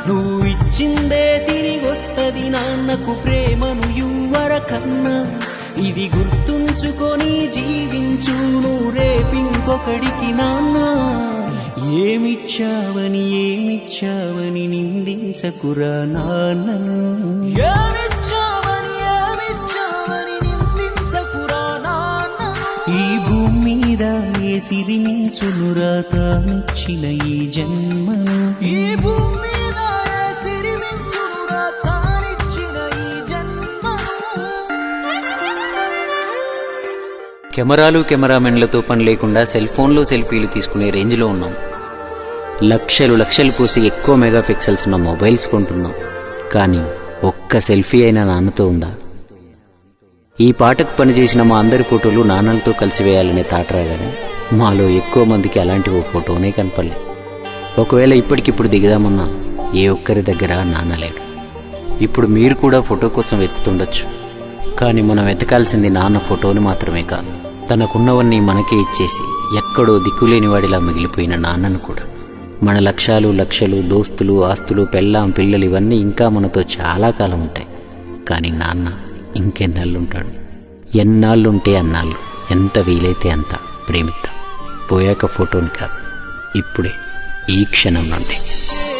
నువ్వు ఇచ్చిందే తిరిగొస్తది నాన్నకు ప్రేమను యువర కన్నా. ఇది గుర్తుంచుకొని జీవించు నువ్వు రేపింకొకడికి నాన్న. ఏమిచ్చావని నిందించకురా నాన్నను. ఈ భూమి మీద ఏ సిరిమించునురా తానిచ్చిన ఈ జన్మను. ఈ భూమి మీద ఏ సిరిమించునురా తానిచ్చిన ఈ జన్మను. కెమెరాలు కెమెరామెన్లతో పని లేకుండా సెల్ ఫోన్లో సెల్ఫీలు తీసుకునే రేంజ్లో ఉన్నాం. లక్షలు పోసి ఎక్కువ మెగా పిక్సెల్స్ ఉన్న మొబైల్స్ కొంటున్నాం. కానీ ఒక్క సెల్ఫీ అయినా నాన్నతో ఉందా? ఈ పాటకు పనిచేసిన మా అందరి ఫోటోలు నాన్నలతో కలిసి వేయాలనే తాట రాగానే మాలో ఎక్కువ మందికి అలాంటి ఓ ఫోటోనే కనపడలే. ఒకవేళ ఇప్పటికిప్పుడు దిగుదామన్నా ఏ ఒక్కరి దగ్గర నాన్న లేడు. ఇప్పుడు మీరు కూడా ఫోటో కోసం వెతుకుతుండొచ్చు. కానీ మనం వెతకాల్సింది నాన్న ఫోటోని మాత్రమే కాదు, తనకున్నవన్నీ మనకే ఇచ్చేసి ఎక్కడో దిక్కులేని వాడిలా మిగిలిపోయిన నాన్నను కూడా. మన లక్షలు దోస్తులు, ఆస్తులు, పెళ్ళాం, పిల్లలు ఇవన్నీ ఇంకా మనతో చాలా కాలం ఉంటాయి. కానీ నాన్న ఇంకెన్నాళ్ళుంటాడు? ఎన్నాళ్ళుంటే అన్నాళ్ళు, ఎంత వీలైతే అంత ప్రేమిద్దాం. పోయాక ఫోటోని కాదు, ఇప్పుడే ఈ క్షణం నుండి.